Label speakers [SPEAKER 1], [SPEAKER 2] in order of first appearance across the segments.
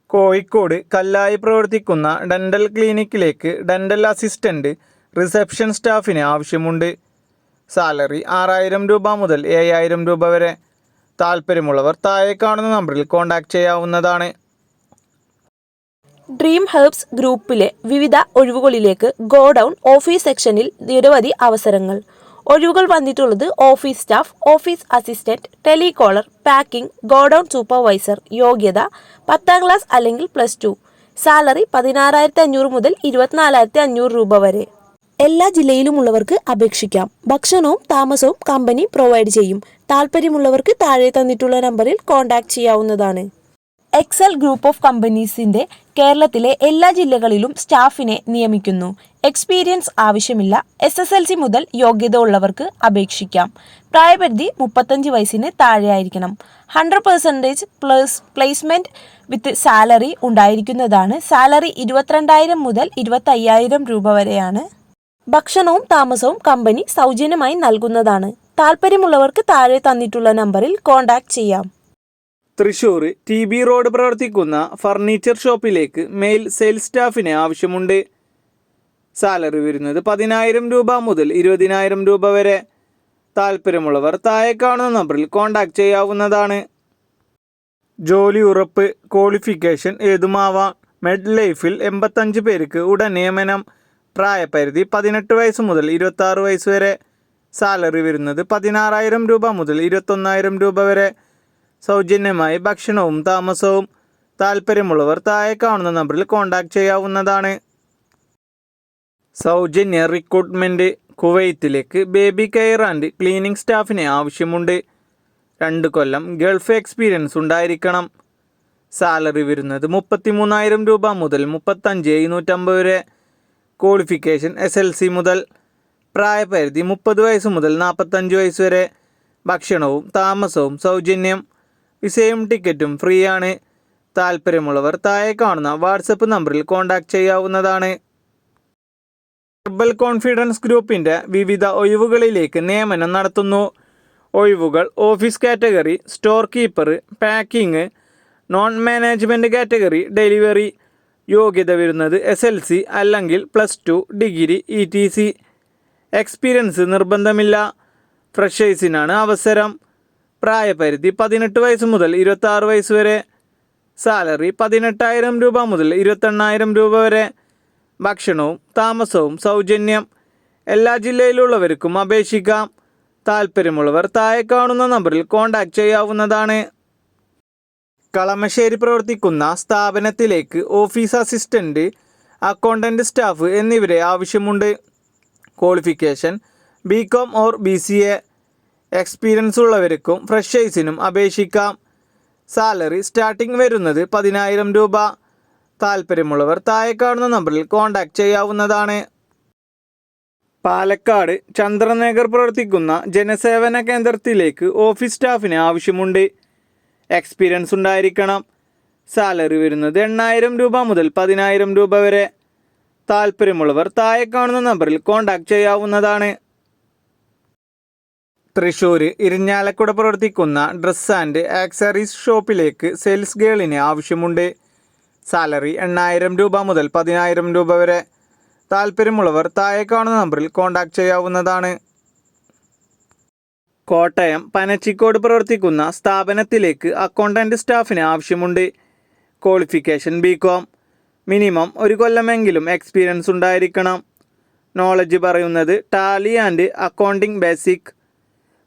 [SPEAKER 1] കോഴിക്കോട് കല്ലായി പ്രവർത്തിക്കുന്ന ഡെൻ്റൽ ക്ലിനിക്കിലേക്ക് dental assistant, reception സ്റ്റാഫിന് ആവശ്യമുണ്ട്. സാലറി 6000 രൂപ മുതൽ 7000 രൂപ വരെ. താല്പര്യമുള്ളവർ താഴെ കാണുന്ന നമ്പറിൽ കോൺടാക്റ്റ് ചെയ്യാവുന്നതാണ്.
[SPEAKER 2] ഡ്രീം ഹെർബ്സ് ഗ്രൂപ്പിലെ വിവിധ ഒഴിവുകളിലേക്ക് ഗോഡൗൺ ഓഫീസ് സെക്ഷനിൽ നിരവധി അവസരങ്ങൾ. ഒഴിവുകൾ വന്നിട്ടുള്ളത് office staff, office assistant, telecaller, packing, godown supervisor. യോഗ്യത 10ാം ക്ലാസ് അല്ലെങ്കിൽ +2. സാലറി 16,500 മുതൽ 24,500 രൂപ വരെ. എല്ലാ ജില്ലയിലുമുള്ളവർക്ക് അപേക്ഷിക്കാം. ഭക്ഷണവും താമസവും കമ്പനി പ്രൊവൈഡ് ചെയ്യും. താല്പര്യമുള്ളവർക്ക് താഴെ തന്നിട്ടുള്ള നമ്പറിൽ കോൺടാക്റ്റ് ചെയ്യാവുന്നതാണ്. എക്സൽ ഗ്രൂപ്പ് ഓഫ് കമ്പനീസിന്റെ കേരളത്തിലെ എല്ലാ ജില്ലകളിലും സ്റ്റാഫിനെ നിയമിക്കുന്നു. എക്സ്പീരിയൻസ് ആവശ്യമില്ല. SSLC മുതൽ യോഗ്യത ഉള്ളവർക്ക് അപേക്ഷിക്കാം. പ്രായപരിധി 35 വയസ്സിന് താഴെയായിരിക്കണം. 100% പ്ലേസ്മെന്റ് വിത്ത് സാലറി ഉണ്ടായിരിക്കുന്നതാണ്. സാലറി 22,000 മുതൽ 25,000 രൂപ വരെയാണ്. ഭക്ഷണവും താമസവും കമ്പനി സൗജന്യമായി നൽകുന്നതാണ്. താല്പര്യമുള്ളവർക്ക് താഴെ തന്നിട്ടുള്ള നമ്പറിൽ കോൺടാക്റ്റ് ചെയ്യാം.
[SPEAKER 1] തൃശ്ശൂർ TB റോഡ് പ്രവർത്തിക്കുന്ന ഫർണിച്ചർ ഷോപ്പിലേക്ക് മെയിൽ സെയിൽസ് സ്റ്റാഫിന് ആവശ്യമുണ്ട്. സാലറി വരുന്നത് 10,000 രൂപ മുതൽ 20,000 രൂപ വരെ. താല്പര്യമുള്ളവർ താഴെ കാണുന്ന നമ്പറിൽ കോൺടാക്റ്റ് ചെയ്യാവുന്നതാണ്. ജോലി ഉറപ്പ്, ക്വാളിഫിക്കേഷൻ ഏതുമാവാം. മെഡ് ലൈഫിൽ 85 പേർക്ക് ഉടൻ നിയമനം. പ്രായപരിധി 18 വയസ്സ് മുതൽ 26 വയസ്സ് വരെ. സാലറി വരുന്നത് 16,000 രൂപ മുതൽ 21,000 രൂപ വരെ. സൗജന്യമായി ഭക്ഷണവും താമസവും. താല്പര്യമുള്ളവർ താഴെ കാണുന്ന നമ്പറിൽ കോൺടാക്റ്റ് ചെയ്യാവുന്നതാണ്. സൗജന്യ റിക്രൂട്ട്മെൻറ്റ്. കുവൈത്തിലേക്ക് ബേബി കെയർ ആൻഡ് ക്ലീനിങ് സ്റ്റാഫിനെ ആവശ്യമുണ്ട്. 2 കൊല്ലം ഗൾഫ് എക്സ്പീരിയൻസ് ഉണ്ടായിരിക്കണം. സാലറി വരുന്നത് 33,000 രൂപ മുതൽ 35,750 വരെ. ക്വാളിഫിക്കേഷൻ SLC മുതൽ. പ്രായപരിധി 30 വയസ്സ് മുതൽ 45 വയസ്സ് വരെ. ഭക്ഷണവും താമസവും സൗജന്യം. വിസയും ടിക്കറ്റും ഫ്രീ ആണ്. താല്പര്യമുള്ളവർ താഴെ കാണുന്ന വാട്സപ്പ് നമ്പറിൽ കോൺടാക്റ്റ് ചെയ്യാവുന്നതാണ്. ഹെർബൽ കോൺഫിഡൻസ് ഗ്രൂപ്പിൻ്റെ വിവിധ ഒഴിവുകളിലേക്ക് നിയമനം നടത്തുന്നു. ഒഴിവുകൾ office category, store keeper, packing, non management category, delivery. യോഗ്യത വരുന്നത് SLC അല്ലെങ്കിൽ +2, ഡിഗ്രി, ETC. എക്സ്പീരിയൻസ് നിർബന്ധമില്ല. ഫ്രഷേഴ്സിനാണ് അവസരം. പ്രായപരിധി 18 വയസ്സ് മുതൽ 26 വയസ്സ് വരെ. സാലറി 18,000 രൂപ മുതൽ 28,000 രൂപ വരെ. ഭക്ഷണവും താമസവും സൗജന്യം. എല്ലാ ജില്ലയിലുള്ളവർക്കും അപേക്ഷിക്കാം. താല്പര്യമുള്ളവർ താഴെ കാണുന്ന നമ്പറിൽ കോൺടാക്റ്റ് ചെയ്യാവുന്നതാണ്. കളമശ്ശേരി പ്രവർത്തിക്കുന്ന സ്ഥാപനത്തിലേക്ക് ഓഫീസ് അസിസ്റ്റൻ്റ്, അക്കൗണ്ടൻറ്റ് സ്റ്റാഫ് എന്നിവരെ ആവശ്യമുണ്ട്. Qualification BCom or BCA. Experience ഉള്ളവർക്കും ഫ്രഷേഴ്സിനും അപേക്ഷിക്കാം. സാലറി സ്റ്റാർട്ടിംഗ് വരുന്നത് 10,000 രൂപ. താല്പര്യമുള്ളവർ താഴെ കാണുന്ന നമ്പറിൽ കോൺടാക്റ്റ് ചെയ്യാവുന്നതാണ്. പാലക്കാട് ചന്ദ്രനഗർ പ്രവർത്തിക്കുന്ന ജനസേവന കേന്ദ്രത്തിലേക്ക് ഓഫീസ് സ്റ്റാഫിന് ആവശ്യമുണ്ട്. എക്സ്പീരിയൻസ് ഉണ്ടായിരിക്കണം. സാലറി വരുന്നത് 8,000 രൂപ മുതൽ 10,000 രൂപ വരെ. താല്പര്യമുള്ളവർ താഴെ കാണുന്ന നമ്പറിൽ കോൺടാക്റ്റ് ചെയ്യാവുന്നതാണ്. തൃശ്ശൂർ ഇരിഞ്ഞാലക്കുട പ്രവർത്തിക്കുന്ന ഡ്രസ് ആൻഡ് ആക്സറീസ് ഷോപ്പിലേക്ക് സെയിൽസ് ഗേളിന് ആവശ്യമുണ്ട്. സാലറി 8,000 രൂപ മുതൽ 10,000 രൂപ വരെ. താല്പര്യമുള്ളവർ താഴെ കാണുന്ന നമ്പറിൽ കോൺടാക്റ്റ് ചെയ്യാവുന്നതാണ്. കോട്ടയം പനച്ചിക്കോട് പ്രവർത്തിക്കുന്ന സ്ഥാപനത്തിലേക്ക് അക്കൗണ്ടൻറ്റ് സ്റ്റാഫിന് ആവശ്യമുണ്ട്. Qualification BCom. മിനിമം 1 കൊല്ലമെങ്കിലും എക്സ്പീരിയൻസ് ഉണ്ടായിരിക്കണം. നോളജ് പറയുന്നത് ടാലി ആൻഡ് അക്കൗണ്ടിംഗ് ബേസിക്.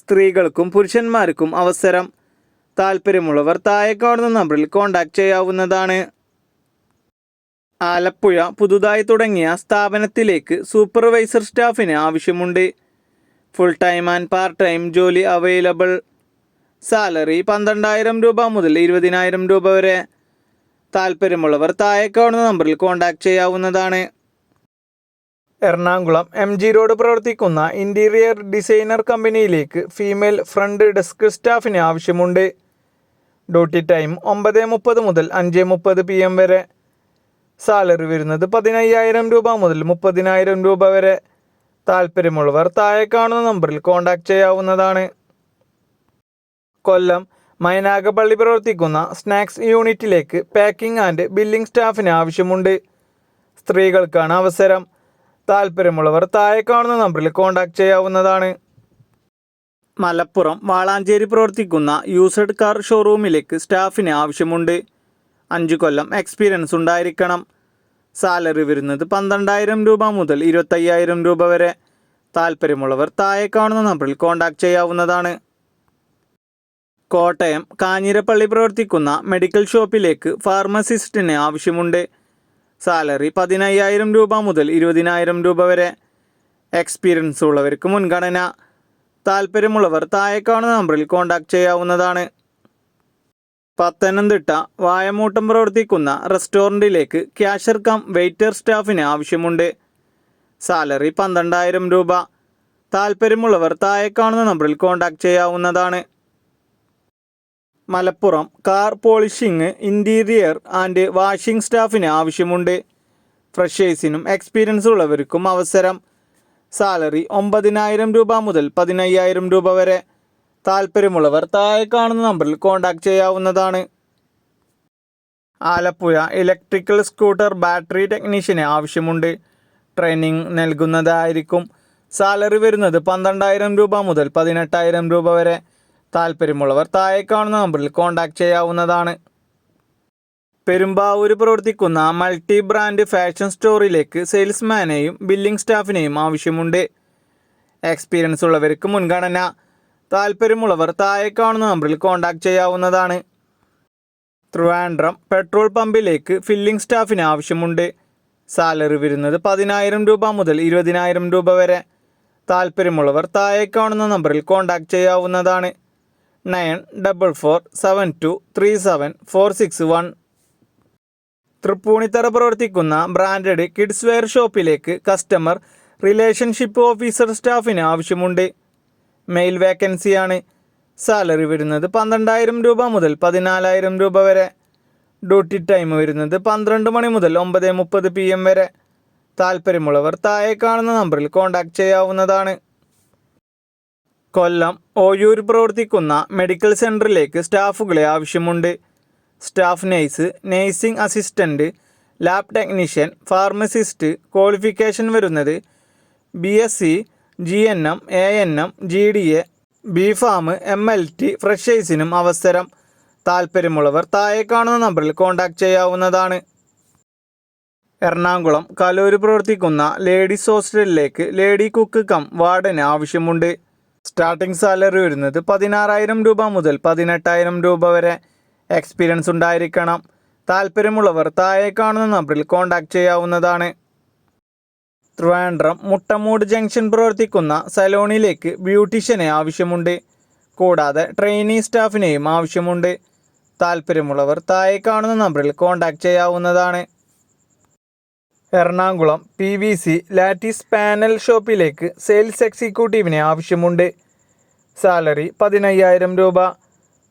[SPEAKER 1] സ്ത്രീകൾക്കും പുരുഷന്മാർക്കും അവസരം. താല്പര്യമുള്ളവർ താഴെ കാണുന്ന നമ്പറിൽ കോൺടാക്റ്റ് ചെയ്യാവുന്നതാണ്. ആലപ്പുഴ പുതുതായി തുടങ്ങിയ സ്ഥാപനത്തിലേക്ക് സൂപ്പർവൈസർ സ്റ്റാഫിന് ആവശ്യമുണ്ട്. Full time and part time ജോലി അവൈലബിൾ. സാലറി 12,000 രൂപ മുതൽ 20,000 രൂപ വരെ. താല്പര്യമുള്ളവർ താഴെ കാണുന്ന നമ്പറിൽ കോൺടാക്റ്റ് ചെയ്യാവുന്നതാണ്. എറണാകുളം MG റോഡ് പ്രവർത്തിക്കുന്ന ഇൻറ്റീരിയർ ഡിസൈനർ കമ്പനിയിലേക്ക് ഫീമെയിൽ ഫ്രണ്ട് ഡെസ്ക് സ്റ്റാഫിന് ആവശ്യമുണ്ട്. ഡ്യൂട്ടി ടൈം 9:30 മുതൽ 5:30 PM വരെ. സാലറി വരുന്നത് 15,000 രൂപ മുതൽ 30,000 രൂപ വരെ. താല്പര്യമുള്ളവർ താഴെ കാണുന്ന നമ്പറിൽ കോൺടാക്റ്റ് ചെയ്യാവുന്നതാണ്. കൊല്ലം മൈനാഗപ്പള്ളി പ്രവർത്തിക്കുന്ന സ്നാക്സ് യൂണിറ്റിലേക്ക് പാക്കിംഗ് ആൻഡ് ബില്ലിംഗ് സ്റ്റാഫിന് ആവശ്യമുണ്ട്. സ്ത്രീകൾക്കാണ് അവസരം. താല്പര്യമുള്ളവർ താഴെ കാണുന്ന നമ്പറിൽ കോൺടാക്റ്റ് ചെയ്യാവുന്നതാണ്. മലപ്പുറം വാളാഞ്ചേരി പ്രവർത്തിക്കുന്ന യൂസ്ഡ് കാർ ഷോറൂമിലേക്ക് സ്റ്റാഫിന് ആവശ്യമുണ്ട്. 5 കൊല്ലം എക്സ്പീരിയൻസ് ഉണ്ടായിരിക്കണം. സാലറി വരുന്നത് 12,000 രൂപ മുതൽ 25,000 രൂപ വരെ. താല്പര്യമുള്ളവർ താഴെ കാണുന്ന നമ്പറിൽ കോൺടാക്റ്റ് ചെയ്യാവുന്നതാണ്. കോട്ടയം കാഞ്ഞിരപ്പള്ളി പ്രവർത്തിക്കുന്ന മെഡിക്കൽ ഷോപ്പിലേക്ക് ഫാർമസിസ്റ്റിന് ആവശ്യമുണ്ട്. സാലറി 15,000 രൂപ മുതൽ 20,000 രൂപ വരെ. എക്സ്പീരിയൻസ് ഉള്ളവർക്ക് മുൻഗണന. താല്പര്യമുള്ളവർ താഴെ കാണുന്ന നമ്പറിൽ കോൺടാക്റ്റ് ചെയ്യാവുന്നതാണ്. പത്തനംതിട്ട വായമൂട്ടം പ്രവർത്തിക്കുന്ന റെസ്റ്റോറൻറ്റിലേക്ക് ക്യാഷ്യർ കം വെയിറ്റർ സ്റ്റാഫിന് ആവശ്യമുണ്ട്. സാലറി 12,000 രൂപ. താല്പര്യമുള്ളവർ താഴെ കാണുന്ന നമ്പറിൽ കോൺടാക്റ്റ് ചെയ്യാവുന്നതാണ്. Malappuram car polishing interior and washing സ്റ്റാഫിന് ആവശ്യമുണ്ട്. ഫ്രഷേഴ്സിനും എക്സ്പീരിയൻസ് ഉള്ളവർക്കും അവസരം. സാലറി 9,000 രൂപ മുതൽ 15,000 രൂപ വരെ. താല്പര്യമുള്ളവർ താഴെ കാണുന്ന നമ്പറിൽ കോൺടാക്റ്റ് ചെയ്യാവുന്നതാണ്. ആലപ്പുഴ ഇലക്ട്രിക്കൽ സ്കൂട്ടർ ബാറ്ററി ടെക്നീഷ്യന് ആവശ്യമുണ്ട്. ട്രെയിനിങ് നൽകുന്നതായിരിക്കും. സാലറി വരുന്നത് 12,000 രൂപ മുതൽ 18,000 രൂപ വരെ. താല്പര്യമുള്ളവർ താഴെ കാണുന്ന നമ്പറിൽ കോൺടാക്റ്റ് ചെയ്യാവുന്നതാണ്. പെരുമ്പാവൂർ പ്രവർത്തിക്കുന്ന മൾട്ടി ബ്രാൻഡ് ഫാഷൻ സ്റ്റോറിലേക്ക് സെയിൽസ്മാനെയും ബില്ലിംഗ് സ്റ്റാഫിനെയും ആവശ്യമുണ്ട്. എക്സ്പീരിയൻസ് ഉള്ളവർക്ക് മുൻഗണന. താല്പര്യമുള്ളവർ താഴെ കാണുന്ന നമ്പറിൽ കോൺടാക്റ്റ് ചെയ്യാവുന്നതാണ്. ട്രിവാൻഡ്രം പെട്രോൾ പമ്പിലേക്ക് ഫില്ലിംഗ് സ്റ്റാഫിന് ആവശ്യമുണ്ട്. സാലറി വരുന്നത് 10,000 രൂപ മുതൽ 20,000 രൂപ വരെ. താല്പര്യമുള്ളവർ താഴെ കാണുന്ന നമ്പറിൽ കോൺടാക്റ്റ് ചെയ്യാവുന്നതാണ്. 9447237461. തൃപ്പൂണിത്തറ പ്രവർത്തിക്കുന്ന ബ്രാൻഡഡ് കിഡ്സ് വെയർ ഷോപ്പിലേക്ക് കസ്റ്റമർ റിലേഷൻഷിപ്പ് ഓഫീസർ സ്റ്റാഫിന് ആവശ്യമുണ്ട്. മെയിൽ വേക്കൻസിയാണ്. സാലറി വരുന്നത് 12,000 രൂപ മുതൽ 14,000 രൂപ വരെ. ഡ്യൂട്ടി ടൈം വരുന്നത് 12 മണി മുതൽ 9:30 PM വരെ. താല്പര്യമുള്ളവർ താഴെ കാണുന്ന നമ്പറിൽ കോൺടാക്റ്റ് ചെയ്യാവുന്നതാണ്. കൊല്ലം ഓയൂർ പ്രവർത്തിക്കുന്ന മെഡിക്കൽ സെൻറ്ററിലേക്ക് സ്റ്റാഫുകളെ ആവശ്യമുണ്ട്. Staff nurse, nursing assistant, lab technician, pharmacist. Qualification വരുന്നത് BSc, GNM, ANM, GDA, B.Pharm, MLT. ഫ്രഷേഴ്സിനും അവസരം. താല്പര്യമുള്ളവർ താഴെ കാണുന്ന നമ്പറിൽ കോൺടാക്റ്റ് ചെയ്യാവുന്നതാണ്. എറണാകുളം കലൂർ പ്രവർത്തിക്കുന്ന ലേഡീസ് ഹോസ്റ്റലിലേക്ക് ലേഡി കുക്ക് കം വാർഡന് ആവശ്യമുണ്ട്. സ്റ്റാർട്ടിംഗ് സാലറി വരുന്നത് 16,000 രൂപ മുതൽ 18,000 രൂപ വരെ. എക്സ്പീരിയൻസ് ഉണ്ടായിരിക്കണം. താല്പര്യമുള്ളവർ താഴെ കാണുന്ന നമ്പറിൽ കോൺടാക്റ്റ് ചെയ്യാവുന്നതാണ്. ട്രിവാൻഡ്രം മുട്ടമൂട് ജംഗ്ഷൻ പ്രവർത്തിക്കുന്ന സലോണിലേക്ക് ബ്യൂട്ടീഷ്യനെ ആവശ്യമുണ്ട്. കൂടാതെ ട്രെയിനി സ്റ്റാഫിനെയും ആവശ്യമുണ്ട്. താല്പര്യമുള്ളവർ താഴെ കാണുന്ന നമ്പറിൽ കോൺടാക്റ്റ് ചെയ്യാവുന്നതാണ്. എറണാകുളം PVC ലാറ്റിസ് പാനൽ ഷോപ്പിലേക്ക് സെയിൽസ് എക്സിക്യൂട്ടീവിനെ ആവശ്യമുണ്ട്. സാലറി 15,000 രൂപ.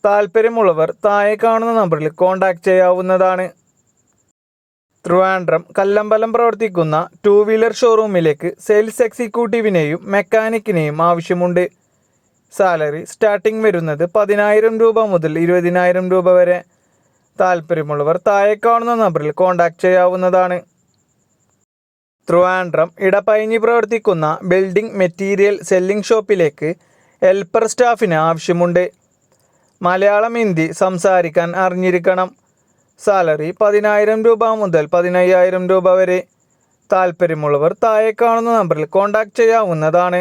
[SPEAKER 1] താല്പര്യമുള്ളവർ താഴെ കാണുന്ന നമ്പറിൽ കോൺടാക്റ്റ് ചെയ്യാവുന്നതാണ്. ട്രിവാൻഡ്രം കല്ലമ്പലം പ്രവർത്തിക്കുന്ന 2 വീലർ ഷോറൂമിലേക്ക് സെയിൽസ് എക്സിക്യൂട്ടീവിനെയും മെക്കാനിക്കിനെയും ആവശ്യമുണ്ട്. സാലറി സ്റ്റാർട്ടിംഗ് വരുന്നത് 10,000 രൂപ മുതൽ 20,000 രൂപ വരെ. താല്പര്യമുള്ളവർ താഴെ കാണുന്ന നമ്പറിൽ കോൺടാക്റ്റ് ചെയ്യാവുന്നതാണ്. ട്രിവാൻഡ്രം ഇടപ്പഴിഞ്ഞി പ്രവർത്തിക്കുന്ന ബിൽഡിംഗ് മെറ്റീരിയൽ സെല്ലിംഗ് ഷോപ്പിലേക്ക് ഹെൽപ്പർ സ്റ്റാഫിന് ആവശ്യമുണ്ട്. മലയാളം, ഹിന്ദി സംസാരിക്കാൻ അറിഞ്ഞിരിക്കണം. സാലറി 10,000 രൂപ മുതൽ 15,000 രൂപ വരെ. താല്പര്യമുള്ളവർ താഴെ കാണുന്ന നമ്പറിൽ കോൺടാക്റ്റ് ചെയ്യാവുന്നതാണ്.